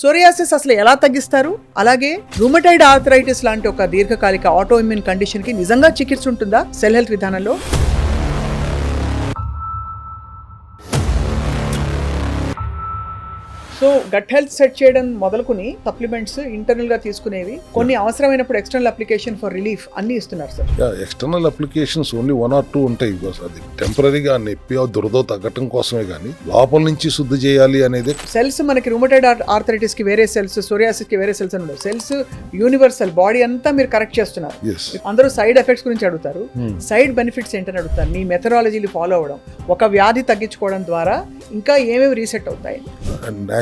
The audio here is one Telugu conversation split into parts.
సోరియాసిస్ అసలు ఎలా తగ్గిస్తారు? అలాగే రూమటైడ్ ఆర్థరైటిస్ లాంటి ఒక దీర్ఘకాలిక ఆటోఇమ్యూన్ కండిషన్ కి నిజంగా చికిత్స ఉంటుందా సెల్ హెల్త్ విధానంలో? సో గట్ హెల్త్ సెట్ చేయడం మొదలుకుని సప్లిమెంట్స్ ఇంటర్నల్ గా తీసుకునేవి కొన్ని అవసరమైనప్పుడు ఎక్స్టర్నల్ అప్లికేషన్ ఫర్ రిలీఫ్ అన్ని ఇస్తున్నారు sir. External applications only 1 or 2 ఉంటాయి. అది టెంపరీగా నొప్పి దురద తగ్గటం కోసమే కానీ లోపల నుంచి శుద్ధి చేయాలి అనేది. సెల్స్ మనకి రూమటైడ్ ఆర్థరైటిస్ కి వేరే సెల్స్, సోరియాసిస్ కి వేరే సెల్స్ అని ఉండవు. సెల్స్ యూనివర్సల్, బాడీ అంతా మీరు కరెక్ట్ చేస్తున్నారు. అందరూ సైడ్ ఎఫెక్ట్స్ గురించి అడుగుతారు, సైడ్ బెనిఫిట్స్ ఏంటని అడుగుతారు. మీ మెథడాలజీని ఫాలో అవ్వడం, ఒక వ్యాధి తగ్గించుకోవడం ద్వారా ఇంకా ఏమేమి రీసెట్ అవుతాయి?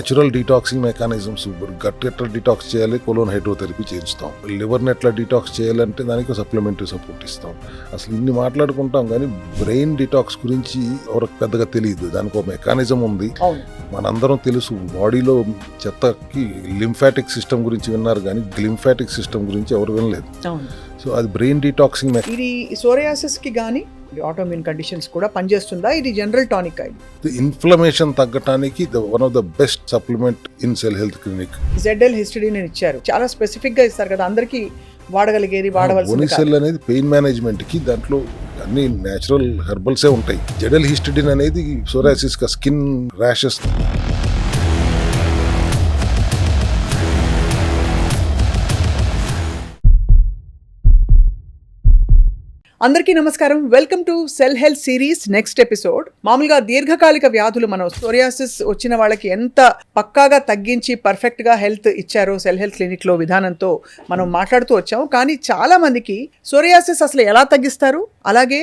న్యాచురల్ డీటాక్సింగ్ మెకానిజమ్స్, గట్ ఎట్లా డీటాక్స్ చేయాలి, కొలోన్ హైడ్రోథెరపీ చేయిస్తాం. లివర్ని ఎట్లా డీటాక్స్ చేయాలంటే దానికి సప్లిమెంటరీ సపోర్ట్ ఇస్తాం. అసలు ఇన్ని మాట్లాడుకుంటాం కానీ బ్రెయిన్ డీటాక్స్ గురించి ఎవరికి పెద్దగా తెలియదు. దానికి ఒక మెకానిజం ఉంది, మనందరం తెలుసు. బాడీలో చెత్తకి లింఫాటిక్ సిస్టమ్ గురించి విన్నారు కానీ లింఫాటిక్ సిస్టమ్ గురించి ఎవరు వినలేదు. సో అది బ్రెయిన్ డీటాక్సింగ్. ఇది సోరియాసిస్ కి గానీ ఆటోఇమ్యూన్ కండిషన్స్ కూడా పనిచేస్తుందా? ఇది జనరల్ టానిక్. ఇన్ఫ్లమేషన్ తగ్గడానికి one of the best supplement in cell health clinic. ZL histidine ఇచ్చారు, చాలా స్పెసిఫిక్ గా ఇస్తారు కదా, అందరికి వాడగలిగేది వాడవలసింది. సెల్ అనేది పెయిన్ మేనేజ్మెంట్ కి దాంట్లో అన్ని నేచురల్ హెర్బల్సే ఉంటాయి. ZL హిస్టడిన్ అనేది సోరియాసిస్ కా స్కిన్ ర్యాషెస్. అందరికీ నమస్కారం. Welcome to cell health series next episode. మామూలుగా దీర్ఘకాలిక వ్యాధులు, మనం సోరియాసిస్ వచ్చిన వాళ్ళకి ఎంత పక్కాగా తగ్గించి పర్ఫెక్ట్ గా హెల్త్ ఇచ్చారో సెల్ హెల్త్ క్లినిక్ లో విధానంతో మనం మాట్లాడుతూ వచ్చాము. కానీ చాలా మందికి సోరియాసిస్ అసలు ఎలా తగ్గిస్తారు, అలాగే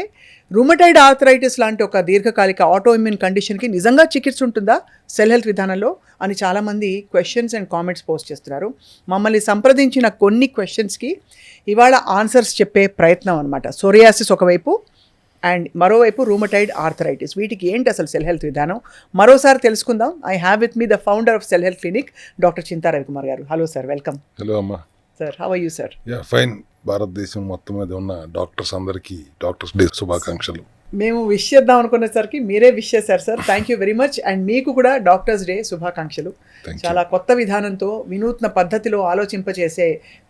రూమటైడ్ ఆర్థరైటిస్ లాంటి ఒక దీర్ఘకాలిక ఆటోఇమ్యూన్ కండిషన్ కి నిజంగా చికిత్స ఉంటుందా సెల్ హెల్త్ విధానంలో అని చాలామంది క్వశ్చన్స్ అండ్ కామెంట్స్ పోస్ట్ చేస్తున్నారు. మమ్మల్ని సంప్రదించిన కొన్ని క్వశ్చన్స్కి ఇవాళ ఆన్సర్స్ చెప్పే ప్రయత్నం అనమాట. సోరియాసిస్ ఒకవైపు అండ్ మరోవైపు రూమటైడ్ ఆర్థరైటిస్, వీటికి ఏంటి అసలు సెల్ హెల్త్ విధానం మరోసారి తెలుసుకుందాం. I have with me the founder of cell health clinic, doctor Chinta Ravikumar garu. Hello sir, welcome. Hello అమ్మా. Sir, how are you sir? Fine. భారతదేశం మొత్తం మీద ఉన్న డాక్టర్స్ అందరికీ డాక్టర్స్ డే శుభాకాంక్షలు. మేము విష్ చేద్దాం అనుకునేసరికి మీరే విష్ చేశారు sir. Thank you very much. And మీకు కూడా డాక్టర్స్ డే శుభాకాంక్షలు. చాలా కొత్త విధానంతో వినూత్న పద్ధతిలో ఆలోచింపచేసే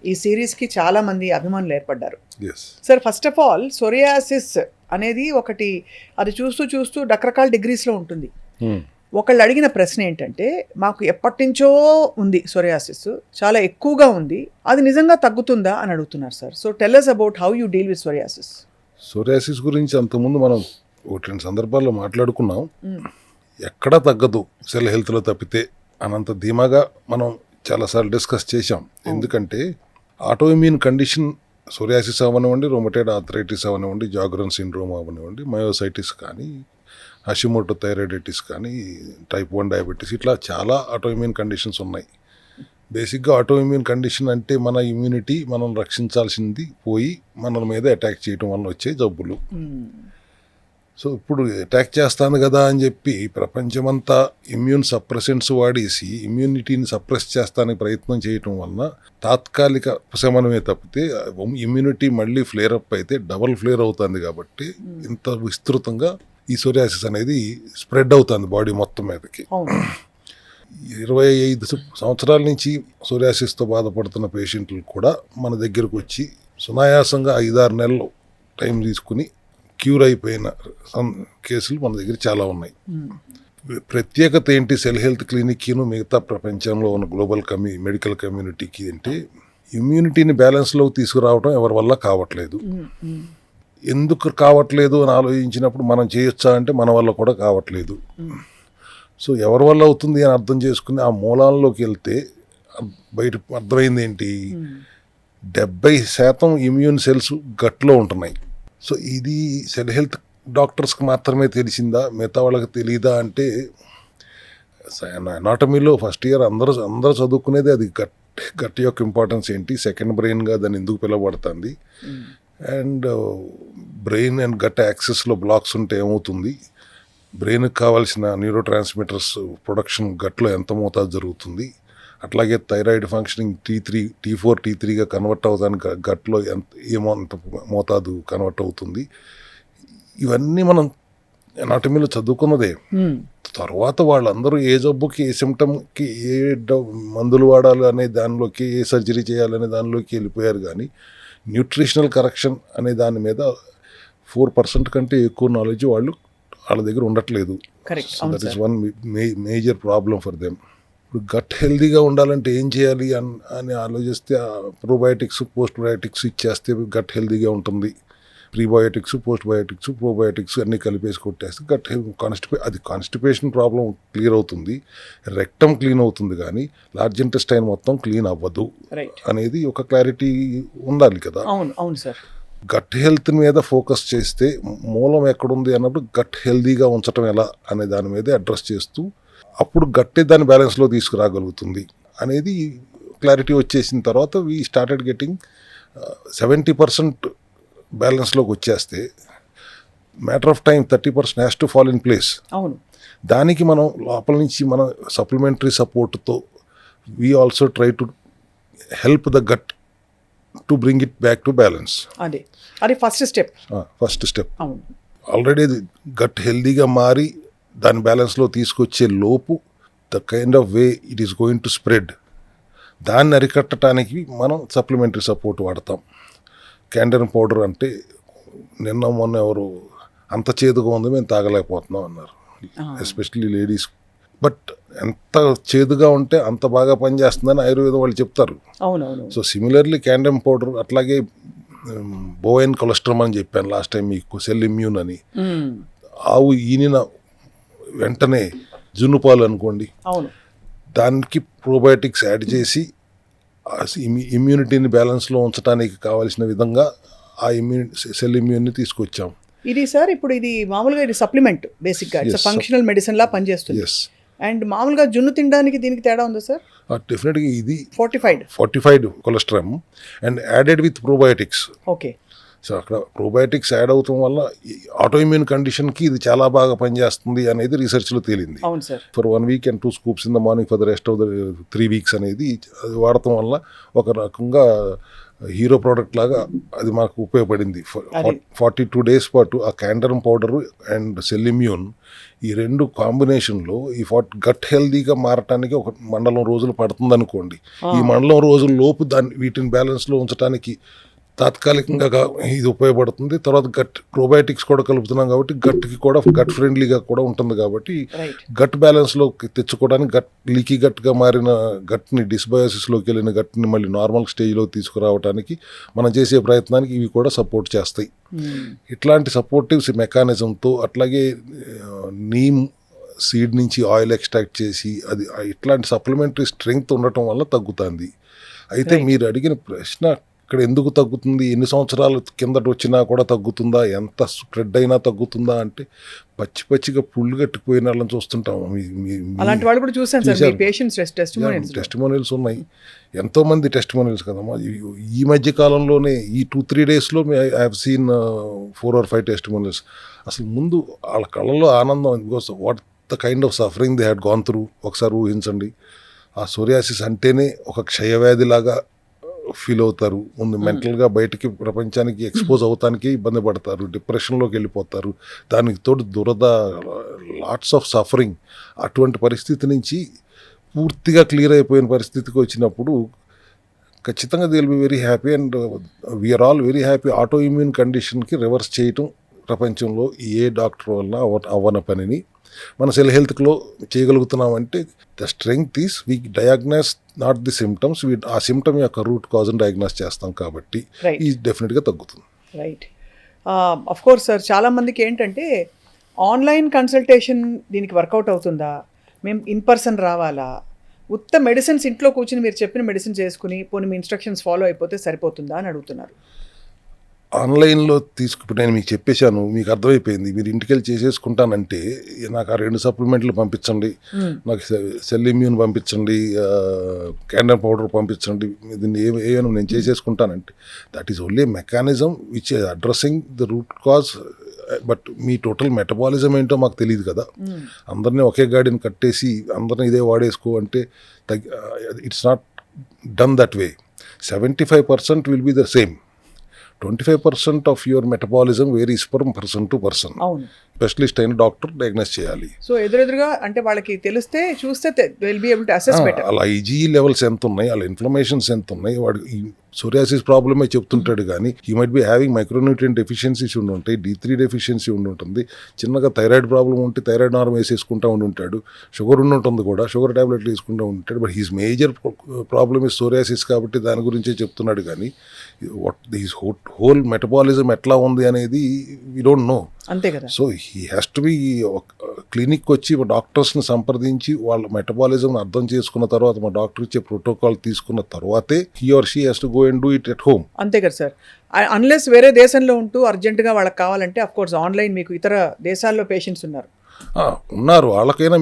ఈ సిరీస్కి చాలా మంది అభిమానులు ఏర్పడ్డారు. Sir, first of all psoriasis అనేది ఒకటి, అది చూస్తూ చూస్తూ రకరకాల డిగ్రీస్లో ఉంటుంది. ఒకళ్ళు అడిగిన ప్రశ్న ఏంటంటే, మాకు ఎప్పటి నుంచో ఉంది సోరియాసిస్, చాలా ఎక్కువగా ఉంది, అది నిజంగా తగ్గుతుందా అని అడుగుతున్నారు sir. So tell us about how you deal with psoriasis. Psoriasis గురించి అంతకుముందు మనం 1-2 సందర్భాల్లో మాట్లాడుకున్నాం. ఎక్కడా తగ్గదు సెల్ హెల్త్లో తప్పితే అనంత ధీమాగా మనం చాలాసార్లు డిస్కస్ చేశాం. ఎందుకంటే ఆటోఇమ్యూన్ కండిషన్ సోరియాసిస్ అవనివ్వండి, రొమటైడ్ ఆర్థరైటిస్ అవనివ్వండి, జాగ్రన్ సిండ్రోమ్ అవనివ్వండి, మయోసైటిస్ కానీ, హషిమోటో థైరాయిడైటిస్ కానీ, టైప్ 1 డయాబెటీస్, ఇట్లా చాలా ఆటోఇమ్యూన్ కండిషన్స్ ఉన్నాయి. బేసిక్గా ఆటోఇమ్యూన్ కండిషన్ అంటే మన ఇమ్యూనిటీ మనం రక్షించాల్సింది పోయి మన మీద అటాక్ చేయడం వల్ల వచ్చే జబ్బులు. సో ఇప్పుడు అటాక్ చేస్తాను కదా అని చెప్పి ప్రపంచమంతా ఇమ్యూన్ సప్రెసెంట్స్ వాడేసి ఇమ్యూనిటీని సప్రెస్ చేస్తానికి ప్రయత్నం చేయటం వలన తాత్కాలిక ఉపశమనమే తప్పితే ఇమ్యూనిటీ మళ్ళీ ఫ్లేర్ అప్ అయితే డబల్ ఫ్లేర్ అవుతుంది. కాబట్టి ఇంత విస్తృతంగా ఈ సోరియాసిస్ అనేది స్ప్రెడ్ అవుతుంది బాడీ మొత్తం మీదకి. 25 సంవత్సరాల నుంచి సోరియాసిస్తో బాధపడుతున్న పేషెంట్లు కూడా మన దగ్గరకు వచ్చి సునాయాసంగా 5-6 నెలలు టైం తీసుకుని క్యూర్ అయిపోయిన కేసులు మన దగ్గర చాలా ఉన్నాయి. ప్రత్యేకత ఏంటి సెల్ హెల్త్ క్లినిక్ను మిగతా ప్రపంచంలో ఉన్న గ్లోబల్ మెడికల్ కమ్యూనిటీకి అంటే, ఇమ్యూనిటీని బ్యాలెన్స్లోకి తీసుకురావడం ఎవరి వల్ల కావట్లేదు. ఎందుకు కావట్లేదు అని ఆలోచించినప్పుడు మనం చేయొచ్చా అంటే మన వల్ల కూడా కావట్లేదు. సో ఎవరి వల్ల అవుతుంది అని అర్థం చేసుకుని ఆ మూలాల్లోకి వెళ్తే బయట అర్థమైంది ఏంటి, 70% ఇమ్యూన్ సెల్స్ గట్లో ఉంటున్నాయి. సో ఇది సెల్ హెల్త్ డాక్టర్స్కి మాత్రమే తెలిసిందా, మిగతా వాళ్ళకి తెలియదా అంటే, అనాటమీలో ఫస్ట్ ఇయర్ అందరూ చదువుకునేది అది గట్ యొక్క ఇంపార్టెన్స్ ఏంటి, సెకండ్ బ్రెయిన్గా దాన్ని ఎందుకు పిలవబడుతుంది, అండ్ బ్రెయిన్ అండ్ గట్ యాక్సెస్లో బ్లాక్స్ ఉంటే ఏమవుతుంది, బ్రెయిన్కి కావాల్సిన న్యూరో ట్రాన్స్మిటర్స్ ప్రొడక్షన్ గట్లో ఎంత మోతాదు జరుగుతుంది, అట్లాగే థైరాయిడ్ ఫంక్షనింగ్ T4 T3గా కన్వర్ట్ అవుతానికి గట్లో ఎంత మోతాదు కన్వర్ట్ అవుతుంది. ఇవన్నీ మనం ఎనాటమీలో చదువుకున్నదే. తర్వాత వాళ్ళందరూ ఏ జబ్బుకి ఏ సిమ్టమ్కి ఏ మందులు వాడాలి అనే దానిలోకి, ఏ సర్జరీ చేయాలనే దానిలోకి వెళ్ళిపోయారు. కానీ న్యూట్రిషనల్ కరెక్షన్ అనే దాని మీద 4% కంటే ఎక్కువ నాలెడ్జ్ వాళ్ళ దగ్గర ఉండట్లేదు. That is one major problem for them. ఇప్పుడు గట్ హెల్దీగా ఉండాలంటే ఏం చేయాలి అని ఆలోచిస్తే ప్రోబయోటిక్స్, పోస్ట్ బయోటిక్స్ ఇచ్చేస్తే గట్ హెల్దీగా ఉంటుంది. ప్రీబయోటిక్స్, పోస్ట్ బయోటిక్స్, ప్రోబయోటిక్స్ అన్నీ కలిపేసి కొట్టేస్తే గట్ కాన్స్టిపేషన్ ప్రాబ్లం క్లియర్ అవుతుంది, రెక్టమ్ క్లీన్ అవుతుంది, కానీ లార్జ్ ఇంటెస్టైన్ మొత్తం క్లీన్ అవ్వదు అనేది ఒక క్లారిటీ ఉండాలి కదా. అవును సార్. గట్ హెల్త్ మీద ఫోకస్ చేస్తే మూలం ఎక్కడుంది అన్నప్పుడు గట్ హెల్దీగా ఉంచడం ఎలా అనే దాని మీదే అడ్రస్ చేస్తూ అప్పుడు గట్టే దాన్ని బ్యాలెన్స్లో తీసుకురాగలుగుతుంది అనేది క్లారిటీ వచ్చేసిన తర్వాత వీ స్టార్టెడ్ గెటింగ్ 70% బ్యాలెన్స్లోకి వచ్చేస్తే matter of time 30% has to fall in place. అవును. దానికి మనం లోపల నుంచి మనం సప్లిమెంటరీ సపోర్ట్తో we also try to help the got to bring it back to balance. అది ఫస్ట్ స్టెప్. ఆల్రెడీ గట్ హెల్దీగా మారి దాని బ్యాలెన్స్లో తీసుకొచ్చే లోపు the kind of way it is going to spread. దాన్ని అరికట్టడానికి మనం సప్లిమెంటరీ సపోర్ట్ వాడతాం. క్యాండర్ పౌడర్ అంటే నిన్న మొన్న ఎవరు అంత చేదుగా ఉంది మేము తాగలేకపోతున్నాం అన్నారు, ఎస్పెషల్లీ లేడీస్. బట్ ఎంత చేదుగా ఉంటే అంత బాగా పనిచేస్తుందని ఆయుర్వేదం వాళ్ళు చెప్తారు. సో సిమిలర్లీ క్యాండమ్ పౌడర్, అట్లాగే బోవైన్ కొలెస్ట్రాల్ అని చెప్పాను లాస్ట్ టైం మీకు, సెల్ ఇమ్యూన్ అని. ఆవు ఈనిన వెంటనే జున్నుపాలు అనుకోండి, దానికి ప్రోబయోటిక్స్ యాడ్ చేసి ఇమ్యూనిటీని బ్యాలెన్స్లో ఉంచడానికి కావాల్సిన విధంగా ఆ సెల్ ఇమ్యూన్ని తీసుకొచ్చాం. ఇది సార్ ఇప్పుడు ఇది మామూలుగా ఇది సప్లిమెంట్, బేసిక్గా ఇట్స్ ఫంక్షనల్ మెడిసిన్ లా పనిచేస్తుంది. అండ్ మామూలుగా జున్ను తినడానికి దీనికి తేడా ఉందా సార్? డెఫినెట్గా ఇది fortified cholesterol and added with probiotics. Okay. So అక్కడ ప్రోబయోటిక్స్ యాడ్ అవటం వల్ల ఆటో ఇమ్యూన్ కండిషన్కి ఇది చాలా బాగా పనిచేస్తుంది అనేది రీసెర్చ్లో తేలింది. For 1 week and 2 scoops in the morning for the rest of the 3 weeks అనేది అది వాడటం వల్ల ఒక రకంగా హీరో ప్రోడక్ట్ లాగా అది మాకు ఉపయోగపడింది. 42 days పాటు ఆ క్యాండరమ్ పౌడరు అండ్ సెల్ ఇమ్యూన్ ఈ రెండు కాంబినేషన్లో ఈ గట్ హెల్దీగా మారటానికి ఒక మండలం రోజులు పడుతుంది అనుకోండి. ఈ మండలం రోజుల లోపు వీటిని బ్యాలెన్స్లో ఉంచడానికి తాత్కాలికంగా ఇది ఉపయోగపడుతుంది. తర్వాత గట్ ప్రోబయోటిక్స్ కూడా కలుపుతున్నాం కాబట్టి గట్కి కూడా గట్ ఫ్రెండ్లీగా కూడా ఉంటుంది. కాబట్టి గట్ బ్యాలెన్స్లో తెచ్చుకోవడానికి లీకీ గట్గా మారిన గట్ని, డిస్బయోసిస్లోకి వెళ్ళిన గట్ని మళ్ళీ నార్మల్ స్టేజ్లో తీసుకురావడానికి మనం చేసే ప్రయత్నానికి ఇవి కూడా సపోర్ట్ చేస్తాయి. ఇట్లాంటి సపోర్టివ్స్ మెకానిజంతో, అట్లాగే నీమ్ సీడ్ నుంచి ఆయిల్ ఎక్స్ట్రాక్ట్ చేసి అది ఇట్లాంటి సప్లిమెంటరీ స్ట్రెంగ్త్ ఉండటం వల్ల తగ్గుతుంది. అయితే మీరు అడిగిన ప్రశ్న ఇక్కడ ఎందుకు తగ్గుతుంది, ఎన్ని సంవత్సరాల కిందట వచ్చినా కూడా తగ్గుతుందా, ఎంత స్ప్రెడ్ అయినా తగ్గుతుందా అంటే పచ్చిగా పుళ్ళు కట్టిపోయిన వాళ్ళని చూస్తుంటాం. టెస్టిమోనియల్స్ ఉన్నాయి, ఎంతోమంది టెస్టిమోనియల్స్ కదమ్మా. ఈ మధ్య కాలంలోనే ఈ 2-3 daysలో I have seen 4 or 5 testimonials. అసలు ముందు వాళ్ళ కళ్ళలో ఆనందం, because what the kind of suffering they had gone through. ఒకసారి ఊహించండి, ఆ సోరియాసిస్ అంటేనే ఒక క్షయవ్యాధిలాగా ఫీల్ అవుతారు. ముందు మెంటల్గా బయటికి ప్రపంచానికి ఎక్స్పోజ్ అవటానికి ఇబ్బంది పడతారు, డిప్రెషన్లోకి వెళ్ళిపోతారు. దానికి తోడు దురద, లాట్స్ ఆఫ్ సఫరింగ్. అటువంటి పరిస్థితి నుంచి పూర్తిగా క్లియర్ అయిపోయిన పరిస్థితికి వచ్చినప్పుడు ఖచ్చితంగా they will be very happy and we are all very happy. Autoimmune కండిషన్కి రివర్స్ చేయటం ప్రపంచంలో ఏ డాక్టర్ వల్ల అవ్వన పనిని మన సెల్ హెల్త్లో చేయగలుగుతున్నామంటే the strength is we diagnose not the symptoms, ఆ సిమ్టమ్ యొక్క రూట్ కాజ్ని డయాగ్నోస్ చేస్తాం కాబట్టి ఈ డెఫినెట్గా తగ్గుతుంది. రైట్. అఫ్ కోర్స్ సార్, చాలామందికి ఏంటంటే ఆన్లైన్ కన్సల్టేషన్ దీనికి వర్కౌట్ అవుతుందా, మేము ఇన్ పర్సన్ రావాలా, ఉత్త మెడిసిన్స్ ఇంట్లో కూర్చుని మీరు చెప్పిన మెడిసిన్స్ చేసుకుని పోనీ మీ ఇన్స్ట్రక్షన్స్ ఫాలో అయిపోతే సరిపోతుందా అని అడుగుతున్నారు. ఆన్లైన్లో ఇప్పుడు నేను మీకు చెప్పేశాను, మీకు అర్థమైపోయింది. మీరు ఇంటికి వెళ్ళి చేసేసుకుంటానంటే నాకు ఆ 2 సప్లిమెంట్లు పంపించండి, నాకు సెల్ ఇమ్యూన్ పంపించండి, క్యాండర్ పౌడర్ పంపించండి, దీన్ని ఏమైనా నేను చేసేసుకుంటానంటే that is only mechanism which addressing the root cause. But మీ టోటల్ మెటబాలిజం ఏంటో మాకు తెలియదు కదా. అందరినీ ఒకే గాడిని కట్టేసి అందరినీ ఇదే వాడేసుకో అంటే it's not done that way. 75% will be the same. 25% of your metabolism varies from person to person. Specialist అయిన డాక్టర్ డయాగ్నోస్ చేయాలి. సో ఎదురెదురుగా అంటే వాళ్ళకి తెలిస్తే చూస్తే will be able to assess better. వాళ్ళ ఐజీఈ లెవెల్స్ ఎంత ఉన్నాయి, వాళ్ళ ఇన్ఫ్లమేషన్స్ ఎంత ఉన్నాయి, వాడు ఈ సోరియాసిస్ ప్రాబ్లమే చెప్తుంటాడు కానీ he might be having micronutrient deficiencies ఉండి ఉంటాయి, D3 డెఫిషియన్సీ ఉండి ఉంటుంది, చిన్నగా థైరాయిడ్ ప్రాబ్లం ఉంటే థైరాయిడ్ నార్మ్ వేసేసుకుంటూ ఉండి ఉంటాడు, షుగర్ ఉండి ఉంటుంది కూడా షుగర్ టాబ్లెట్లు వేసుకుంటూ ఉంటాడు. But he's major problem is psoriasis కాబట్టి దాని గురించే చెప్తున్నాడు కానీ వాట్ హిస్ హోల్ మెటబాలిజం ఎట్లా ఉంది అనేది వీ డోంట్ నో. అంతే కదా. So he has to B clinic వచ్చి డాక్టర్స్ని సంప్రదించి వాళ్ళ మెటబాలిజంని అర్థం చేసుకున్న తర్వాత మా డాక్టర్ ఇచ్చే ప్రోటోకాల్ తీసుకున్న తర్వాతే he or she has to go and do it at home. అంతే కదా సార్. అన్లెస్ వేరే దేశంలో ఉంటూ అర్జెంటుగా వాళ్ళకి కావాలంటే అఫ్ కోర్స్ ఆన్లైన్ మీకు ఇతర దేశాల్లో పేషెంట్స్ ఉన్నారు. ఉన్నారు, వాళ్ళకైనా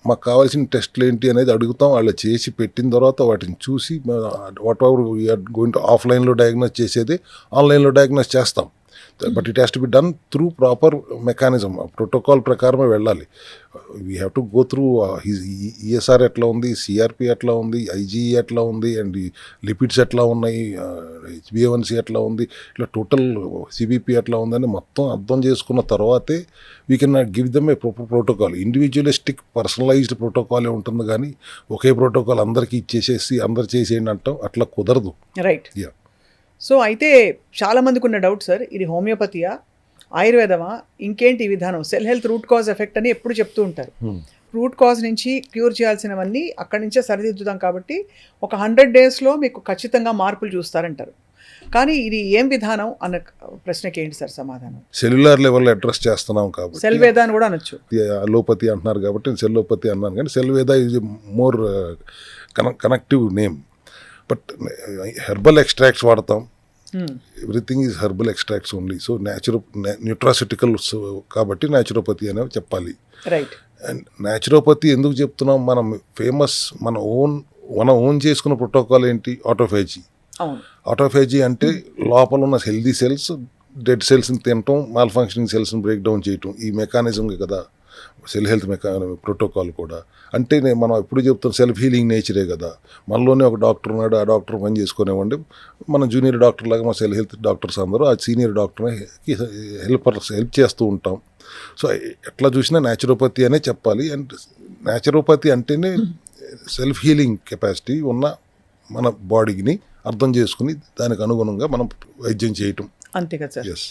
మాకు కావాల్సిన టెస్ట్లు ఏంటి అనేది అడుగుతాం. వాళ్ళు చేసి పెట్టిన తర్వాత వాటిని చూసి whatever we're going to ఆఫ్లైన్లో డయాగ్నోస్ చేసేది ఆన్లైన్లో డయాగ్నోస్ చేస్తాం. But it has to be done through proper mechanism, protocol ప్రకారమే వెళ్ళాలి. We have to go through ESR ఎట్లా ఉంది, సిఆర్పి ఎట్లా ఉంది, ఐజీఈ ఎట్లా ఉంది, అండ్ లిపిడ్స్ ఎట్లా ఉన్నాయి, HbA1c ఎట్లా ఉంది, ఇట్లా టోటల్ సిబిపి ఎట్లా ఉందని మొత్తం అర్థం చేసుకున్న తర్వాతే we can give them a proper protocol. Individualistic personalized ప్రోటోకాలే ఉంటుంది కానీ ఒకే ప్రోటోకాల్ అందరికీ ఇచ్చేసేసి అందరు చేసేయండి అంటాం, అట్లా కుదరదు. రైట్. సో అయితే చాలా మందికి ఉన్న డౌట్ సార్, ఇది హోమియోపతియా ఆయుర్వేదమా ఇంకేంటి ఈ విధానం? Cell health root cause effect అని ఎప్పుడు చెప్తూ ఉంటారు. రూట్ కాజ్ నుంచి క్యూర్ చేయాల్సినవన్నీ అక్కడి నుంచే సరిదిద్దుతాం కాబట్టి ఒక 100 daysలో మీకు ఖచ్చితంగా మార్పులు చూస్తారంటారు. కానీ ఇది ఏం విధానం అన్న ప్రశ్నకి ఏంటి సార్ సమాధానం? సెల్యులర్ లెవెల్లో అడ్రస్ చేస్తున్నాం కాబట్టి సెల్ వేద అని కూడా అనొచ్చు. అలోపతి అంటున్నారు కాబట్టి నేను సెల్లోపతి అన్నాను, కానీ cell Veda is more connective name. But herbal extracts వాడతాం, everything is herbal extracts only. So nutraceuticals కాబట్టి న్యాచురోపతి అనేవి చెప్పాలి. రైట్. అండ్ న్యాచురోపతి ఎందుకు చెప్తున్నాం? మనం ఫేమస్ మన ఓన్ చేసుకున్న ప్రోటోకాల్ ఏంటి? ఆటోఫేజీ. ఆటోఫేజీ అంటే లోపల ఉన్న హెల్దీ సెల్స్ డెడ్ సెల్స్ని తినటం, మాల్ ఫంక్షనింగ్ సెల్స్ని బ్రేక్ డౌన్ చేయటం, ఈ మెకానిజం కదా సెల్ హెల్త్ ప్రోటోకాల్ కూడా. అంటే మనం ఎప్పుడు చెప్తాం సెల్ఫ్ హీలింగ్ నేచరే కదా. మనలోనే ఒక డాక్టర్ ఉన్నాడు, ఆ డాక్టర్ పని చేసుకునేవ్వండి, మన జూనియర్ డాక్టర్ లాగా మా సెల్ హెల్త్ డాక్టర్స్ అందరూ ఆ సీనియర్ డాక్టర్ని హెల్ప్ చేస్తూ ఉంటాం. సో ఎట్లా చూసినా న్యాచురోపతి అనే చెప్పాలి. అండ్ న్యాచురోపతి అంటేనే సెల్ఫ్ హీలింగ్ కెపాసిటీ ఉన్న మన బాడీని అర్థం చేసుకుని దానికి అనుగుణంగా మనం వైద్యం చేయటం. అంతే కదా సార్. ఎస్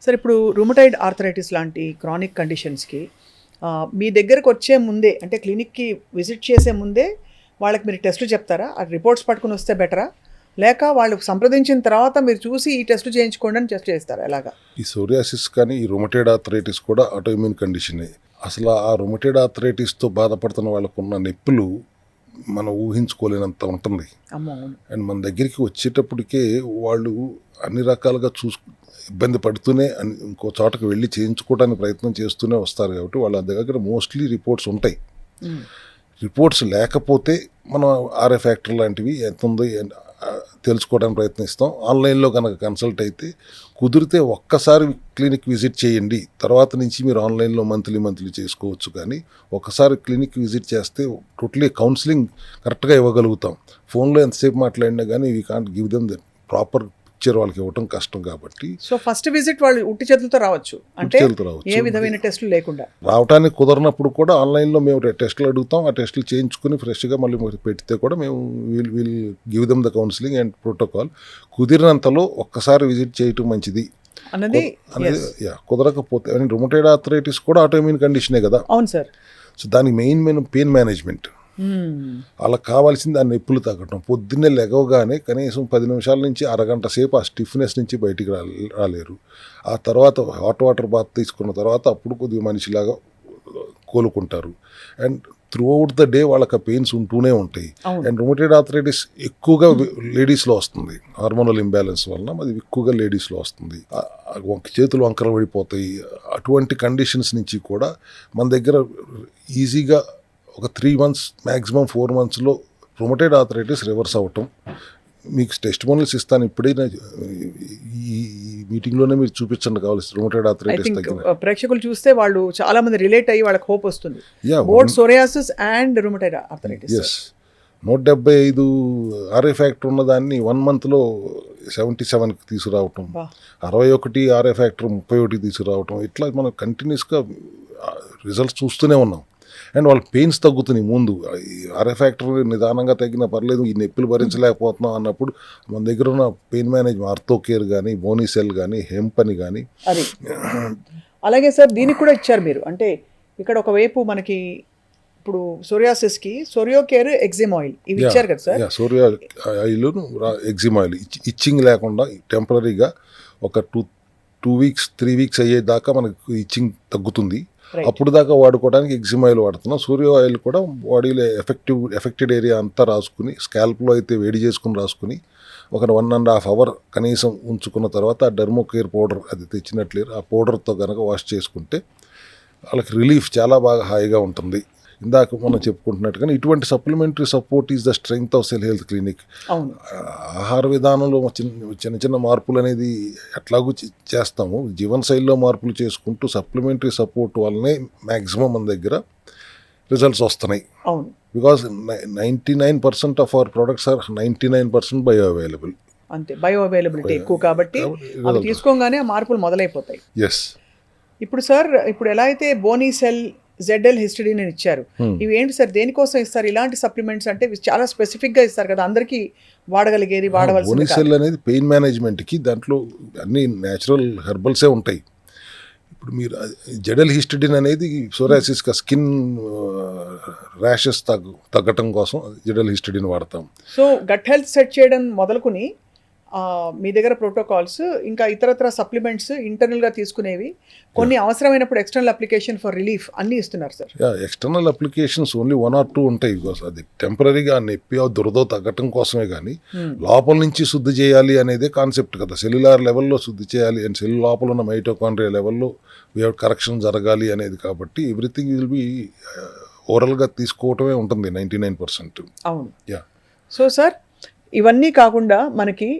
సార్, ఇప్పుడు రుమటాయిడ్ ఆర్థరైటిస్ లాంటి క్రానిక్ కండిషన్స్కి మీ దగ్గరకు వచ్చే ముందే అంటే క్లినిక్కి విజిట్ చేసే ముందే వాళ్ళకి మీరు టెస్టులు చెప్తారా? ఆ రిపోర్ట్స్ పట్టుకుని వస్తే బెటరా, లేక వాళ్ళు సంప్రదించిన తర్వాత మీరు చూసి ఈ టెస్టులు చేయించుకోండి అని టెస్ట్ చేస్తారా? ఎలాగా? ఈ సోరియాసిస్ కానీ ఈ రుమటైడ్ ఆర్థరైటిస్ కూడా ఆటోఇమ్యూన్ కండిషనే. అసలు ఆ రుమటైడ్ ఆర్థరైటిస్తో బాధపడుతున్న వాళ్ళకు ఉన్న నొప్పులు మనం ఊహించుకోలేనంత ఉంటుంది. అండ్ మన దగ్గరికి వచ్చేటప్పటికే వాళ్ళు అన్ని రకాలుగా ఇబ్బంది పడుతూనే ఇంకో చోటకు వెళ్ళి చేయించుకోవడానికి ప్రయత్నం చేస్తూనే వస్తారు కాబట్టి వాళ్ళ దగ్గర మోస్ట్లీ రిపోర్ట్స్ ఉంటాయి. రిపోర్ట్స్ లేకపోతే మనం ఆర్ఏ ఫ్యాక్టర్ లాంటివి ఎంత ఉందో తెలుసుకోవడానికి ప్రయత్నిస్తాం. ఆన్లైన్లో కనుక కన్సల్ట్ అయితే కుదిరితే ఒక్కసారి క్లినిక్ విజిట్ చేయండి, తర్వాత నుంచి మీరు ఆన్లైన్లో మంత్లీ చేసుకోవచ్చు. కానీ ఒకసారి క్లినిక్ విజిట్ చేస్తే టోటలీ కౌన్సిలింగ్ కరెక్ట్గా ఇవ్వగలుగుతాం. ఫోన్లో ఎంతసేపు మాట్లాడినా కానీ we can't give them the proper picture వాళ్ళకి ఇవ్వటం కష్టం కాబట్టి. సో ఫస్ట్ విజిట్ వాళ్ళు ఉట్టి చేతులతో రావచ్చు, అంటే ఏ విధమైన టెస్టులు లేకుండా రావడానికి కుదరనప్పుడు కూడా ఆన్లైన్లో మేము టెస్టులు అడుగుతాం. ఆ టెస్టులు చేయించుకుని ఫ్రెష్గా మళ్ళీ పెడితే కూడా మేము will give them the counselling and protocol. కుదిరినంతలో ఒక్కసారి విజిట్ చేయటం మంచిది అన్నది. కుదరకపోతే రుమటైడ్ ఆర్థరైటిస్ కూడా ఆటోఇమ్యూన్ కండిషనే కదా. అవును సార్. సో దానికి మెయిన్ పెయిన్ మేనేజ్మెంట్. అలా కావాల్సింది ఆ నొప్పులు తగ్గటం. పొద్దున్నే లెగవగానే కనీసం 10 నిమిషాల నుంచి అరగంట సేపు ఆ స్టిఫ్నెస్ నుంచి బయటికి రాలేరు. ఆ తర్వాత హాట్ వాటర్ బాత్ తీసుకున్న తర్వాత అప్పుడు కొద్దిగా మనిషిలాగా కోలుకుంటారు. And throughout the day వాళ్ళకి పెయిన్స్ ఉంటూనే ఉంటాయి. అండ్ రుమటైడ్ ఆర్థరైటిస్ ఎక్కువగా లేడీస్లో వస్తుంది. హార్మోనల్ ఇంబ్యాలెన్స్ వలన అది ఎక్కువగా లేడీస్లో వస్తుంది. చేతులు వంకర పడిపోతాయి. అటువంటి కండిషన్స్ నుంచి కూడా మన దగ్గర ఈజీగా ఒక 3 months మ్యాక్సిమం 4 monthsలో రుమటైడ్ ఆర్థరైటిస్ రివర్స్ అవ్వటం. మీకు టెస్టిమోనియల్స్ ఇస్తాను ఇప్పుడైనా ఈ మీటింగ్లోనే మీరు చూపించండి కావాలి రుమటైడ్ ఆర్థరైటిస్ తగ్గిన. ప్రేక్షకులు చూస్తే వాళ్ళు చాలా మంది రిలేట్ అయ్యి వాళ్ళకి హోప్ వస్తుంది. Both psoriasis and rheumatoid arthritis. Yes, 175 RA factor ఉన్నదాన్ని 1 monthలో 77కి తీసుకురావటం, బా. 61 ఆర్ఏ ఫ్యాక్టర్ 31 తీసుకురావటం, ఇట్లా మనం కంటిన్యూస్గా రిజల్ట్స్ చూస్తూనే ఉన్నాం. అండ్ వాళ్ళ పెయిన్స్ తగ్గుతున్నాయి. ముందు ఆర్ఏ ఫ్యాక్టర్ నిదానంగా తగ్గినా పర్లేదు, ఈ నొప్పులు భరించలేకపోతున్నాం అన్నప్పుడు మన దగ్గర ఉన్న పెయిన్ మేనేజ్మెంట్ ఆర్థోకేర్ కానీ, బోనీసెల్ కానీ, హెంప్ అని కానీ. అది అలాగే సార్ దీనికి కూడా ఇచ్చారు మీరు. అంటే ఇక్కడ ఒకవైపు మనకి ఇప్పుడు సోరియాసిస్కి సోరియో కేర్ ఎగ్జిమ్ ఆయిల్ ఇవి ఇచ్చారు కదా sir. సోరియా oil, EXIM oil itching లేకుండా టెంపరీగా ఒక 2 weeks 3 weeks అయ్యేదాకా మనకు ఇచ్చింగ్ తగ్గుతుంది. Right. అప్పుడు దాకా వాడుకోవడానికి ఎగ్జిమ్ ఆయిల్ వాడుతున్నాం. సూర్య ఆయిల్ కూడా బాడీలో ఎఫెక్టెడ్ ఏరియా అంతా రాసుకుని, స్కాల్ప్లో అయితే వేడి చేసుకుని రాసుకుని ఒక 1.5 hour కనీసం ఉంచుకున్న తర్వాత ఆ డెర్మోకేర్ పౌడర్ అది తెచ్చినట్లేరు ఆ పౌడర్తో కనుక వాష్ చేసుకుంటే వాళ్ళకి రిలీఫ్ చాలా బాగా హాయిగా ఉంటుంది. ఇందాక మనం చెప్పుకుంటున్నట్టుగా ఇటువంటి supplementary support is the strength of cell health clinic. అవును. ఆహార విధానంలో చిన్న చిన్న మార్పులు అనేది ఎట్లాగూ చేస్తాము, జీవనశైలిలో మార్పులు చేసుకుంటూ సప్లిమెంటరీ సపోర్ట్ వల్లనే మ్యాక్సిమం మన దగ్గర రిజల్ట్స్ వస్తున్నాయి. అవును. Because 99% of our products are 99% bioavailable. అంతే, బయో అవైలబిలిటీ ఎక్కువ కాబట్టి అవి తీసుకోగానే ఆ మార్పులు మొదలైపోతాయి. ఎస్. ఇప్పుడు సార్, ఇప్పుడు ఎలా అయితే బోనీసెల్, ZL హిస్టడీన్ అని ఇచ్చారు, ఇవి ఏంటి సార్, దేనికోసం ఇస్తారు ఇలాంటి సప్లిమెంట్స్? అంటే ఇవి చాలా స్పెసిఫిక్ గా ఇస్తారు కదా, అందరికీ వాడగలిగేది, వాడవలసింది. బోనీసెల్ అనేది పెయిన్ మేనేజ్మెంట్కి, దాంట్లో అన్ని న్యాచురల్ హెర్బల్సే ఉంటాయి. ఇప్పుడు మీరు జెడల్ హిస్టడిన్ అనేది సోరాసిస్ స్కిన్ ర్యాషెస్ తగ్గటం కోసం జెడల్ హిస్టడిన్ వాడతాం. సో గట్ హెల్త్ సెట్ చేయడం మొదలుకుని మీ దగ్గర ప్రోటోకాల్స్, ఇంకా ఇతరత్ర సప్లిమెంట్స్ ఇంటర్నల్గా తీసుకునేవి, కొన్ని అవసరమైనప్పుడు ఎక్స్టర్నల్ అప్లికేషన్ ఫర్ రిలీఫ్ అన్నీ ఇస్తున్నారు sir. External applications only 1 or 2 ఉంటాయి. బికాస్ అది టెంపరీగా నొప్పి దురద తగ్గటం కోసమే కానీ లోపల నుంచి శుద్ధి చేయాలి అనేదే కాన్సెప్ట్ కదా. సెల్యులార్ లెవెల్లో శుద్ధి చేయాలి అండ్ సెల్ లోపల ఉన్న మైటోకాండ్రియా లెవెల్లో కరెక్షన్ జరగాలి అనేది కాబట్టి ఎవ్రీథింగ్ విల్ బి ఓరల్గా తీసుకోవటమే ఉంటుంది 99%. అవును. సో సార్, ఇవన్నీ కాకుండా మనకి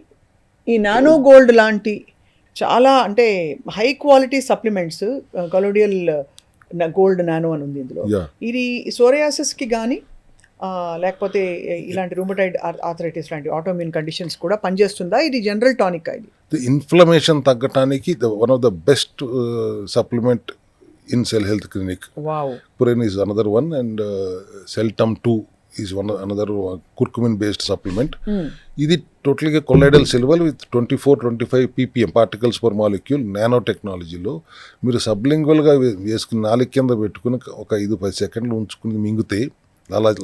ఈ నానో గోల్డ్ లాంటి చాలా అంటే high quality supplements, colloidal gold nano అని ఉంది ఇందులో. ఇది సోరియాసిస్కి కానీ లేకపోతే ఇలాంటి రూమటైడ్ ఆర్థరైటిస్ లాంటి ఆటోమ్యూన్ కండిషన్స్ కూడా పనిచేస్తుందా? ఇది జనరల్ టానిక్? ఇది ఇన్ఫ్లమేషన్ తగ్గటానికి one of the best supplement in cell health clinic. Wow. పురేన్ ఈజ్ అనదర్ వన్ అండ్ సెల్టమ్ 2 is another curcumin based supplement. ఇది టోటల్గా colloidal silver with 24-25 ppm particles per molecule nano టెక్నాలజీలో మీరు సబ్లింగ్వల్గా వేసుకుని 4 కింద పెట్టుకుని ఒక 5-10 seconds ఉంచుకుని మింగితే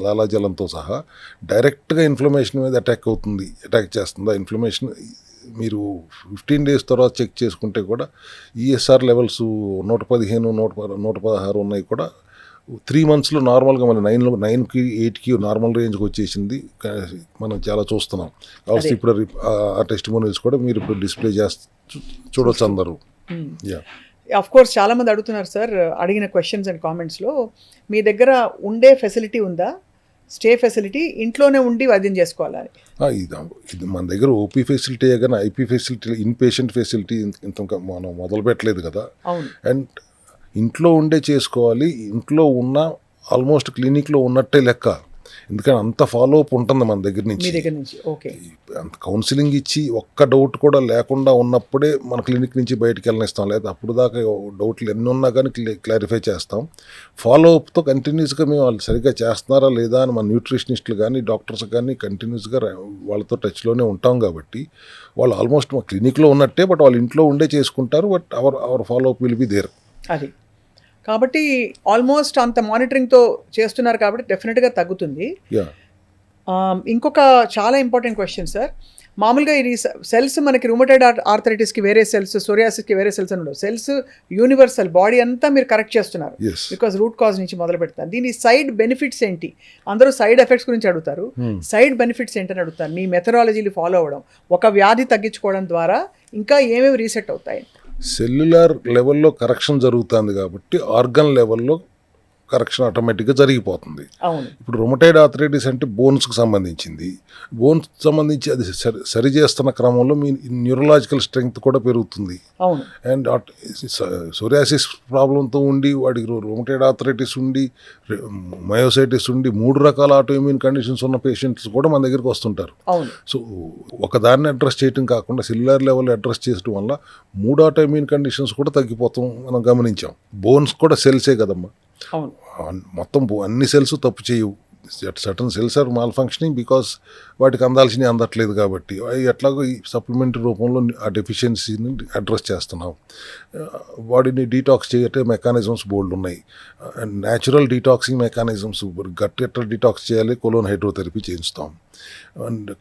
లాలాజలంతో సహా డైరెక్ట్గా ఇన్ఫ్లమేషన్ మీద అటాక్ చేస్తుంది. ఆ ఇన్ఫ్లమేషన్ మీరు 15 days తర్వాత చెక్ చేసుకుంటే కూడా ESR లెవెల్స్ 115, 116 ఉన్నాయి కూడా 3 monthsలో నార్మల్గా మన 9కి 8కి నార్మల్ రేంజ్కి వచ్చేసింది. మనం చాలా చూస్తున్నాం. కాబట్టి ఇప్పుడు ఆ టెస్టిమోనియల్స్ కూడా మీరు ఇప్పుడు డిస్ప్లే చూడొచ్చు అందరూ. ఆఫ్ కోర్స్ చాలా మంది అడుగుతున్నారు సార్, అడిగిన క్వశ్చన్స్ అండ్ కామెంట్స్లో, మీ దగ్గర ఉండే ఫెసిలిటీ ఉందా, స్టే ఫెసిలిటీ, ఇంట్లోనే ఉండి వైద్యం చేసుకోవాలని? ఇది మన దగ్గర ఓపీ ఫెసిలిటీ కానీ IP facility, in patient facility ఇంత మనం మొదలు పెట్టలేదు కదా. అవును. అండ్ ఇంట్లో ఉండే చేసుకోవాలి. ఇంట్లో ఉన్న ఆల్మోస్ట్ క్లినిక్లో ఉన్నట్టే లెక్క. ఎందుకంటే అంత ఫాలో అప్ ఉంటుంది మన దగ్గర నుంచి. ఓకే. అంత కౌన్సిలింగ్ ఇచ్చి ఒక్క డౌట్ కూడా లేకుండా ఉన్నప్పుడే మన క్లినిక్ నుంచి బయటకు వెళ్ళనిస్తాం. లేదా అప్పుడు దాకా డౌట్లు ఎన్ని ఉన్నా కానీ క్లారిఫై చేస్తాం. ఫాలో అప్తో కంటిన్యూస్గా మేము వాళ్ళు సరిగ్గా చేస్తున్నారా లేదా అని మన న్యూట్రిషనిస్టులు కానీ డాక్టర్స్ కానీ కంటిన్యూస్గా వాళ్ళతో టచ్లోనే ఉంటాం కాబట్టి వాళ్ళు ఆల్మోస్ట్ మా క్లినిక్లో ఉన్నట్టే, బట్ వాళ్ళు ఇంట్లో ఉండే చేసుకుంటారు. But our follow up will be there. అది కాబట్టి ఆల్మోస్ట్ అంత మానిటరింగ్తో చేస్తున్నారు కాబట్టి డెఫినెట్గా తగ్గుతుంది. ఇంకొక చాలా ఇంపార్టెంట్ క్వశ్చన్ సార్, మామూలుగా ఇది సెల్స్ మనకి రూమటైడ్ ఆర్థరైటిస్కి వేరే సెల్స్, సోరియాసిస్కి వేరే సెల్స్ అని ఉండవు. సెల్స్ యూనివర్సల్, బాడీ అంతా మీరు కరెక్ట్ చేస్తున్నారు బికాస్ రూట్ కాజ్ నుంచి మొదలు పెడతారు. దీని సైడ్ బెనిఫిట్స్ ఏంటి? అందరూ సైడ్ ఎఫెక్ట్స్ గురించి అడుగుతారు, సైడ్ బెనిఫిట్స్ ఏంటని అడుగుతారు. మీ మెథడాలజీలు ఫాలో అవ్వడం, ఒక వ్యాధి తగ్గించుకోవడం ద్వారా ఇంకా ఏమేమి రీసెట్ అవుతాయి? సెల్యులార్ లెవెల్లో కరెక్షన్ జరుగుతుంది కాబట్టి ఆర్గన్ లెవెల్లో కరెక్షన్ ఆటోమేటిక్గా జరిగిపోతుంది. అవును. ఇప్పుడు రొమటైడ్ ఆర్థరైటిస్ అంటే బోన్స్కి సంబంధించింది. బోన్స్ సంబంధించి అది సరి చేస్తున్న క్రమంలో మీ న్యూరలాజికల్ స్ట్రెంగ్త్ కూడా పెరుగుతుంది. అవును. అండ్ సోరియాసిస్ ప్రాబ్లంతో ఉండి వాడికి రొమటైడ్ ఆర్థరైటిస్ ఉండి మయోసైటిస్ ఉండి 3 రకాల ఆటోఇమ్యూన్ కండిషన్స్ ఉన్న పేషెంట్స్ కూడా మన దగ్గరికి వస్తుంటారు. అవును. సో ఒకదాన్ని అడ్రస్ చేయటం కాకుండా సెల్యులర్ లెవెల్ అడ్రస్ చేయడం వల్ల 3 ఆటోఇమ్యూన్ కండిషన్స్ కూడా తగ్గిపోతాం మనం గమనించాం. బోన్స్ కూడా సెల్సే కదమ్మా, అవును. మొత్తం అన్ని సెల్స్ తప్పు చేయవు. Certain cells are malfunctioning because వాటికి అందాల్సినవి అందట్లేదు కాబట్టి అవి ఎట్లాగో ఈ సప్లిమెంటరీ రూపంలో ఆ డెఫిషియన్సీని అడ్రస్ చేస్తున్నాం. బాడీని డీటాక్స్ చేయటే మెకానిజమ్స్ బోల్డ్ ఉన్నాయి. న్యాచురల్ డీటాక్సింగ్ మెకానిజమ్స్, గట్ ఎట్లా డీటాక్స్ చేయాలి, కొలోన్ హైడ్రోథెరపీ చేయిస్తాం. అండ్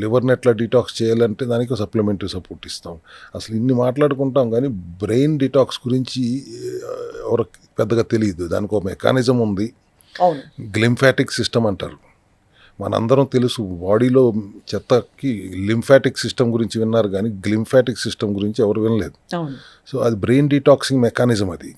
లివర్ని ఎట్లా డీటాక్స్ చేయాలంటే దానికి సప్లిమెంటరీ సపోర్ట్ ఇస్తాం. అసలు ఇన్ని మాట్లాడుకుంటాం కానీ బ్రెయిన్ డీటాక్స్ గురించి ఎవరికి పెద్దగా తెలియదు. దానికి ఒక మెకానిజం ఉంది, అవును. గ్లింఫాటిక్ సిస్టమ్ అంటారు. మనందరం తెలుసు బాడీలో చెత్తకి లింఫాటిక్ సిస్టమ్ గురించి విన్నారు కానీ గ్లింఫాటిక్ సిస్టమ్ గురించి ఎవరు వినలేదు. అవును. సో అది బ్రెయిన్ డీటాక్సింగ్ మెకానిజం. అది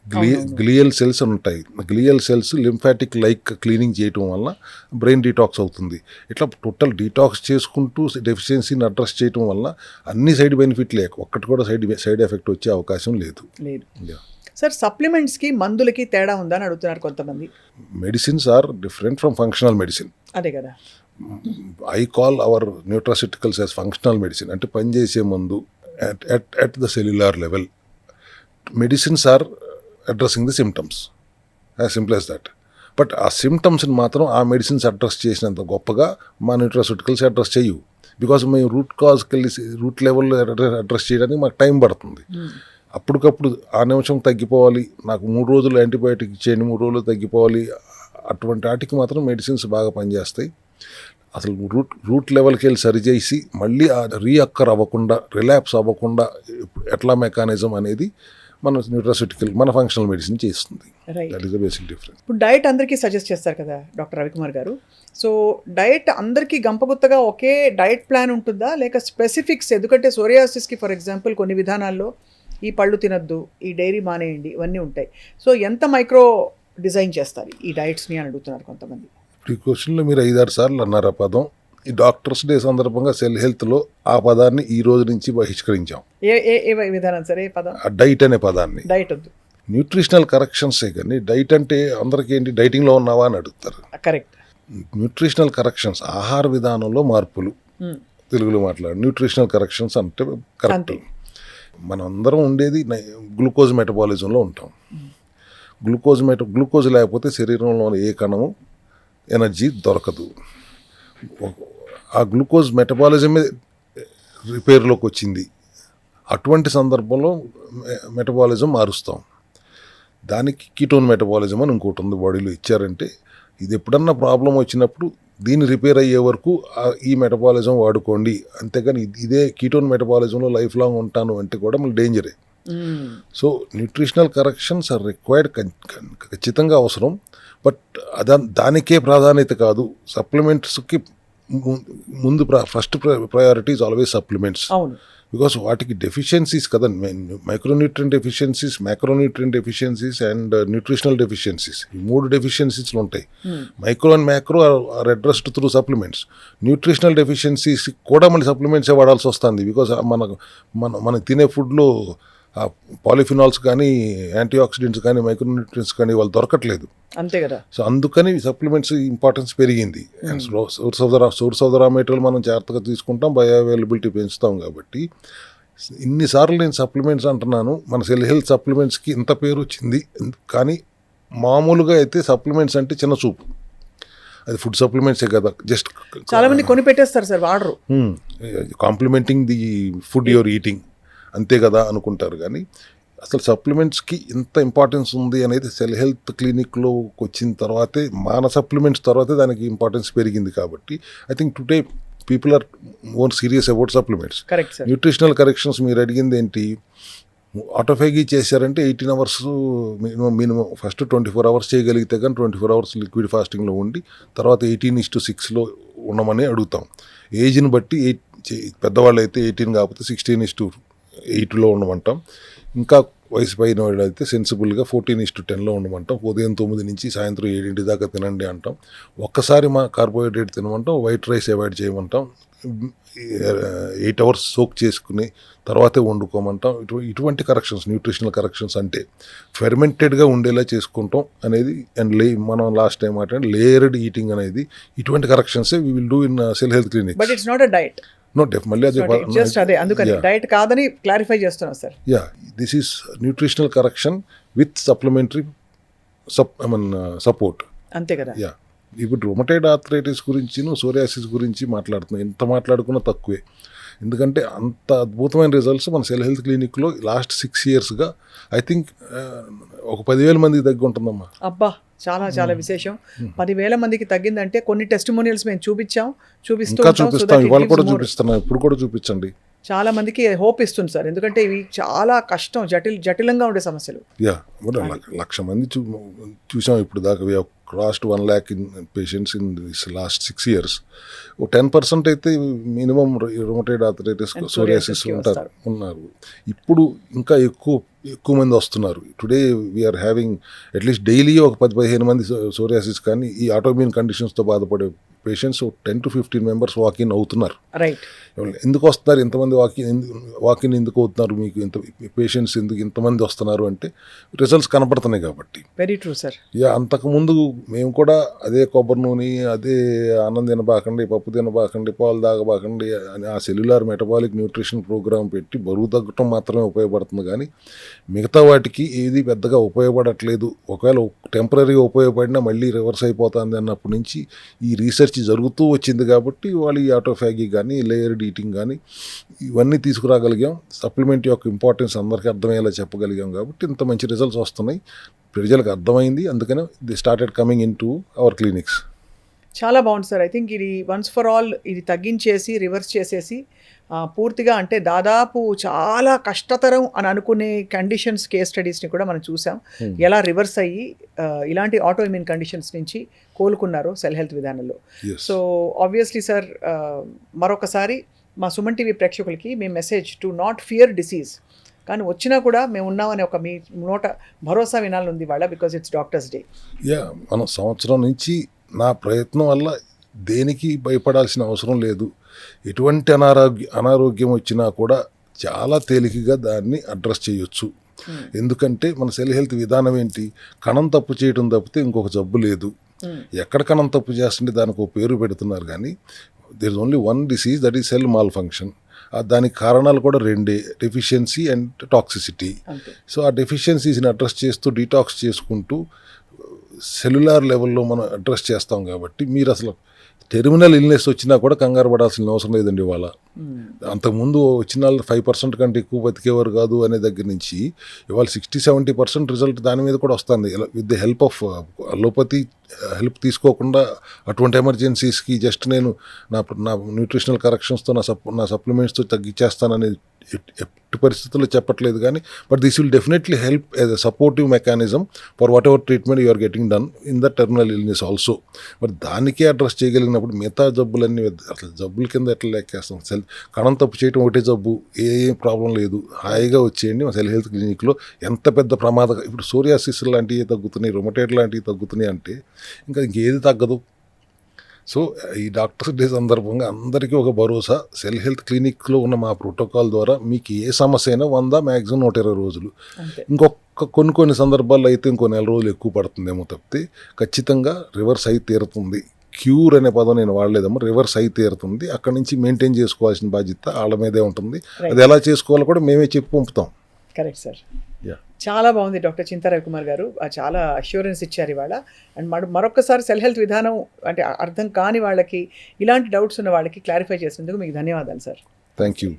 గ్లియల్ సెల్స్ ఉంటాయి. Glial cells lymphatic like cleaning చేయటం వల్ల బ్రెయిన్ డీటాక్స్ అవుతుంది. ఇట్లా టోటల్ డీటాక్స్ చేసుకుంటూ డెఫిషియన్సీని అడ్రస్ చేయటం వల్ల అన్ని సైడ్ బెనిఫిట్ లేక ఒక్కటి కూడా సైడ్ ఎఫెక్ట్ వచ్చే అవకాశం లేదు. సార్, సప్లిమెంట్స్కి మందులకి తేడా ఉందని అడుగుతున్నారు కొంతమంది. Medicines are different from functional medicine. అదే కదా. I call our nutraceuticals as functional medicine. అంటే పనిచేసే మందు at the cellular level. Medicines are addressing the symptoms. As simple as that. But ఆ సిమ్టమ్స్ని మాత్రం ఆ మెడిసిన్స్ అడ్రస్ చేసినంత గొప్పగా మా న్యూట్రాసిటికల్స్ అడ్రస్ చేయవు. బికాజ్ మేము రూట్ కాజ్కి వెళ్ళి రూట్ లెవెల్లో అడ్రస్ చేయడానికి మాకు టైం పడుతుంది. అప్పటికప్పుడు ఆ నిమిషం తగ్గిపోవాలి, నాకు 3 రోజులు యాంటీబయాటిక్ ఇచ్చేయండి, 3 రోజులు తగ్గిపోవాలి, అటువంటి వాటికి మాత్రం మెడిసిన్స్ బాగా పనిచేస్తాయి. అసలు రూట్ లెవెల్కి వెళ్ళి సరిచేసి మళ్ళీ ఆ రీఅక్కర్ అవ్వకుండా, రిలాప్స్ అవ్వకుండా ఎట్లా మెకానిజం అనేది మన న్యూట్రాసిటికల్, మన ఫంక్షనల్ మెడిసిన్ చేస్తుంది. That is the basic difference. ఇప్పుడు డైట్ అందరికీ సజెస్ట్ చేస్తారు కదా డాక్టర్ రవికుమార్ గారు. సో డైట్ అందరికీ గంపగుత్తగా ఒకే డైట్ ప్లాన్ ఉంటుందా, లేక స్పెసిఫిక్స్? ఎందుకంటే సోరియాసిస్కి ఫర్ ఎగ్జాంపుల్ కొన్ని విధానాల్లో ఈ పళ్ళు తినద్దు, ఈ డైరీ మానేయండి, ఇవన్నీ ఉంటాయి. సో ఎంత మైక్రో డిజైన్ చేస్తారు ఈ డైట్స్ని అని అడుగుతున్నారు కొంతమంది. ఈ క్వశ్చన్లో మీరు 5-6 సార్లు అన్నారు ఆ పదం. ఈ డాక్టర్స్ డే సందర్భంగా సెల్ హెల్త్లో ఆ పదాన్ని ఈ రోజు నుంచి బహిష్కరించాం. ఏ విధానం సరే పదం? డైట్ అనే పదాన్ని. డైట్ వద్దు, న్యూట్రిషనల్ కరెక్షన్సే. కానీ డైట్ అంటే అందరికీ ఏంటి, డైటింగ్లో ఉన్నావా అని అడుగుతారు. కరెక్ట్. న్యూట్రిషనల్ కరెక్షన్స్, ఆహార విధానంలో మార్పులు. తెలుగులో మాట్లాడు న్యూట్రిషనల్ కరెక్షన్స్ అంటే కరెక్ట్. మనం అందరం ఉండేది గ్లూకోజ్ మెటబాలిజంలో ఉంటాం. గ్లూకోజ్ లేకపోతే శరీరంలో ఏ కణము ఎనర్జీ దొరకదు. ఆ గ్లూకోజ్ మెటబాలిజమే రిపేర్లోకి వచ్చింది. అటువంటి సందర్భంలో మెటబాలిజం మారుస్తాం. దానికి కీటోన్ మెటబాలిజం అని ఇంకోటి ఉంది బాడీలో ఇచ్చారంటే, ఇది ఎప్పుడన్నా ప్రాబ్లం వచ్చినప్పుడు దీన్ని రిపేర్ అయ్యే వరకు ఈ మెటబాలిజం వాడుకోండి. అంతేగాని ఇదే కీటోన్ మెటబాలిజంలో లైఫ్ లాంగ్ ఉంటాను అంటే కూడా మళ్ళీ డేంజరే. So nutritional corrections are required, ఖచ్చితంగా అవసరం. బట్ దానికే ప్రాధాన్యత కాదు. సప్లిమెంట్స్కి ముందు first priority is always supplements. Because వాటికి డెఫిషియన్సీస్ కదా, micronutrient deficiencies, macronutrient deficiencies and nutritional deficiencies. ఈ 3 డెఫిషియన్సీస్లు ఉంటాయి. Micro and macro are addressed through supplements. Nutritional deficiencies కూడా మళ్ళీ సప్లిమెంట్సే వాడాల్సి వస్తుంది. బికాస్ మనం తినే ఫుడ్లో పాలిఫినాల్స్ కానీ, యాంటీ ఆక్సిడెంట్స్ కానీ, మైక్రోన్యూట్రియన్స్ కానీ వాళ్ళు దొరకట్లేదు. అంతే కదా. సో అందుకని సప్లిమెంట్స్ ఇంపార్టెన్స్ పెరిగింది. And source of the raw material మనం జాగ్రత్తగా తీసుకుంటాం, బయో అవైలబిలిటీ పెంచుతాం. కాబట్టి ఇన్నిసార్లు నేను సప్లిమెంట్స్ అంటున్నాను. మన సెల్ హెల్త్ సప్లిమెంట్స్కి ఇంత పేరు వచ్చింది. కానీ మామూలుగా అయితే సప్లిమెంట్స్ అంటే చిన్న చూపు. అది ఫుడ్ సప్లిమెంట్సే కదా, జస్ట్ చాలా మంది కొని పెట్టేస్తారు సార్, వాడరు. Complementing the food your eating అంతే కదా అనుకుంటారు. కానీ అసలు సప్లిమెంట్స్కి ఇంత ఇంపార్టెన్స్ ఉంది అనేది సెల్ హెల్త్ క్లినిక్లోకి వచ్చిన తర్వాతే, మన సప్లిమెంట్స్ తర్వాతే దానికి ఇంపార్టెన్స్ పెరిగింది. కాబట్టి I think today people are more serious about supplements. Nutritional corrections మీరు అడిగింది ఏంటి, ఆటోఫాగీ చేశారంటే 18 hours మినిమం. ఫస్ట్ 24 hours చేయగలిగితే కానీ 24 hours లిక్విడ్ ఫాస్టింగ్లో ఉండి తర్వాత 18:6లో ఉండమని అడుగుతాం. ఏజ్ని బట్టి పెద్దవాళ్ళు అయితే 18 కాకపోతే 16:8లో ఉండమంటాం. ఇంకా వయసు పైన వాళ్ళు అయితే సెన్సిబుల్గా 14:10 ఉండమంటాం. ఉదయం 9 నుంచి సాయంత్రం 7 దాకా తినండి అంటాం. ఒక్కసారి మా కార్బోహైడ్రేట్ తినమంటాం. వైట్ రైస్ అవాయిడ్ చేయమంటాం. 8 hours సోక్ చేసుకుని తర్వాతే వండుకోమంటాం. ఇటువంటి కరెక్షన్స్, న్యూట్రిషనల్ కరెక్షన్స్ అంటే ఫెర్మెంటెడ్గా ఉండేలా చేసుకుంటాం అనేది. అండ్ మనం లాస్ట్ టైం మాట్లాడి లేయర్డ్ ఈటింగ్ అనేది, ఇటువంటి కరెక్షన్సే we will do in cell health clinic. But it's not a diet. No మళ్ళీ అదే జస్ట్ అదే, అందుకని డైట్ కాదని క్లారిఫై చేస్తున్నాం sir. Yeah, this is nutritional correction with supplementary support. అంతే కదా. యా, ఇప్పుడు రొమటైడ్ ఆర్థరైటిస్ గురించి, సోరియాసిస్ గురించి మాట్లాడుతున్నాం. ఎంత మాట్లాడుకున్నా తక్కువే. ఎందుకంటే అంత అద్భుతమైన రిజల్ట్స్ మన సెల్ హెల్త్ క్లినిక్లో లాస్ట్ 6 yearsగా ఐ థింక్ ఒక 10,000 మందికి తగ్గి ఉంటుందమ్మా. అబ్బా, చాలా చాలా విశేషం. 10,000 మందికి తగ్గిందంటే కొన్ని టెస్టిమోనియల్స్ మేము చూపిస్తాం. ఇవాళ కూడా చూపిస్తున్నాం, ఇప్పుడు కూడా చూపించండి. చాలా మందికి హోప్ ఇస్తుంది సార్, ఎందుకంటే ఇవి చాలా కష్టం, జటిలంగా ఉండే సమస్యలు. యా, 1,00,000 మంది చూసాం ఇప్పుడు దాకా. Crossed 1 lakh in patients in this last 6 years. 10% అయితే మినిమం రొమటైడ్ ఆర్థరైటిస్, సోరియాసిస్ ఉన్నారు. ఇప్పుడు ఇంకా ఎక్కువ మంది వస్తున్నారు. Today we're having at least daily ఒక 10-15 మంది సోరియాసిస్ కానీ ఈ ఆటోఇమ్యూన్ కండిషన్స్తో బాధపడే పేషెంట్స్ 10 to 15 members వాకిన్ అవుతున్నారు. రైట్. ఎందుకు వస్తున్నారు ఇంతమంది వాకిన్ ఎందుకు అవుతున్నారు, మీకు ఇంత పేషెంట్స్ ఎందుకు ఇంతమంది వస్తున్నారు అంటే రిజల్ట్స్ కనపడుతున్నాయి కాబట్టి. Very true sir. యా, అంతకుముందు మేము కూడా అదే కొబ్బరి నూనె, అదే అన్నం తినబాకండి, పప్పు తినబాకండి, పాలు తాగబాకండి అని ఆ సెల్యులార్ మెటబాలిక్ న్యూట్రిషన్ ప్రోగ్రామ్ పెట్టి బరువు తగ్గటం మాత్రమే ఉపయోగపడుతుంది. కానీ మిగతా వాటికి ఏది పెద్దగా ఉపయోగపడట్లేదు. ఒకవేళ టెంపరీగా ఉపయోగపడినా మళ్ళీ రివర్స్ అయిపోతుంది అన్నప్పటి నుంచి ఈ రీసెర్చ్ జరుగుతూ వచ్చింది. కాబట్టి వాళ్ళు ఈ ఆటోఫాగీ కానీ లేయర్డ్ ఈటింగ్ కానీ ఇవన్నీ తీసుకురాగలిగాం. సప్లిమెంట్ యొక్క ఇంపార్టెన్స్ అందరికీ అర్థమయ్యేలా చెప్పగలిగాం. కాబట్టి ఇంత మంచి రిజల్ట్స్ వస్తున్నాయి, ప్రజలకు అర్థమైంది. అందుకనే the started coming in to our clinics. చాలా బాగుంది సార్. ఐ థింక్ ఇది వన్స్ ఫర్ ఆల్ ఇది తగ్గించేసి రివర్స్ చేసేసి పూర్తిగా, అంటే దాదాపు చాలా కష్టతరం అని అనుకునే కండిషన్స్, కేస్ స్టడీస్ని కూడా మనం చూసాం. ఎలా రివర్స్ అయ్యి ఇలాంటి ఆటోఇమ్యూన్ కండిషన్స్ నుంచి కోలుకున్నారో సెల్ హెల్త్ విధానంలో. సో ఆబ్వియస్లీ సార్, మరొకసారి మా సుమన్ టీవీ ప్రేక్షకులకి మేము message to not fear disease, కానీ వచ్చినా కూడా మేము ఉన్నామని ఒక మీ నోట భరోసా వినాలని ఉంది వాళ్ళ, because it's doctors day. Yeah, మనం సంవత్సరం నుంచి నా ప్రయత్నం వల్ల దేనికి భయపడాల్సిన అవసరం లేదు. ఎటువంటి అనారోగ్యం వచ్చినా కూడా చాలా తేలికగా దాన్ని అడ్రస్ చేయొచ్చు. ఎందుకంటే మన సెల్ హెల్త్ విధానం ఏంటి, కణం తప్పు చేయడం తప్పితే ఇంకొక జబ్బు లేదు. ఎక్కడ కణం తప్పు చేస్తుంటే దానికి ఒక పేరు పెడుతున్నారు. కానీ there is only one disease, that is cell malfunction. దానికి కారణాలు కూడా 2, డెఫిషియన్సీ అండ్ టాక్సిసిటీ. సో ఆ డెఫిషియన్సీస్ని అడ్రస్ చేస్తూ డీటాక్స్ చేసుకుంటూ సెల్యులార్ లెవెల్లో మనం అడ్రస్ చేస్తాం. కాబట్టి మీరు అసలు టెర్మినల్ ఇల్నెస్ వచ్చినా కూడా కంగారు పడాల్సిన అవసరం లేదండి. ఇవాళ అంతకుముందు వచ్చిన వాళ్ళు 5% కంటే ఎక్కువ బతికేవారు కాదు అనే దగ్గర నుంచి ఇవాళ 60-70% రిజల్ట్ దాని మీద కూడా వస్తుంది. With the help of allopathy help తీసుకోకుండా అటువంటి ఎమర్జెన్సీస్కి జస్ట్ నేను నా న్యూట్రిషనల్ కరెక్షన్స్తో నా సప్లిమెంట్స్తో తగ్గించేస్తానని ఎట్టి పరిస్థితుల్లో చెప్పట్లేదు. కానీ but this will definitely help as a supportive mechanism for whatever treatment you are getting done in the terminal illness also. మరి దానికే అడ్రస్ చేయగలిగినప్పుడు మిగతా జబ్బులన్నీ అసలు జబ్బుల కింద ఎట్లా లెక్కేస్తాం. కణం తప్పు చేయడం ఒకటే జబ్బు, ఏ ప్రాబ్లం లేదు, హాయిగా వచ్చేయండి మా సెల్ హెల్త్ క్లినిక్లో. ఎంత పెద్ద ప్రమాదం, ఇప్పుడు సోరియాసిస్ లాంటివి తగ్గుతున్నాయి, రొమటైడ్ లాంటివి తగ్గుతున్నాయి అంటే ఇంకా ఇంకేది తగ్గదు. సో ఈ డాక్టర్స్ డే సందర్భంగా అందరికీ ఒక భరోసా, సెల్ హెల్త్ క్లినిక్లో ఉన్న మా ప్రోటోకాల్ ద్వారా మీకు ఏ సమస్య అయినా 100 మ్యాక్సిమం 120 రోజులు, ఇంకొక కొన్ని సందర్భాల్లో అయితే ఇంకో నెల రోజులు ఎక్కువ పడుతుందేమో తప్పితే ఖచ్చితంగా రివర్స్ అయి తీరుతుంది. క్యూర్ అనే పదం నేను వాడలేదమ్మా, రివర్స్ అయి తీరుతుంది. అక్కడి నుంచి మెయింటైన్ చేసుకోవాల్సిన బాధ్యత వాళ్ళ మీదే ఉంటుంది. అది ఎలా చేసుకోవాలో కూడా మేమే చెప్పి పంపుతాం. Correct sir. చాలా బాగుంది డాక్టర్ చింతా రవికుమార్ గారు, చాలా అష్యూరెన్స్ ఇచ్చారు ఇవాళ. అండ్ మరొకసారి సెల్ హెల్త్ విధానం అంటే అర్థం కాని వాళ్ళకి, ఇలాంటి డౌట్స్ ఉన్న వాళ్ళకి క్లారిఫై చేసినందుకు మీకు ధన్యవాదాలు సార్. Thank you.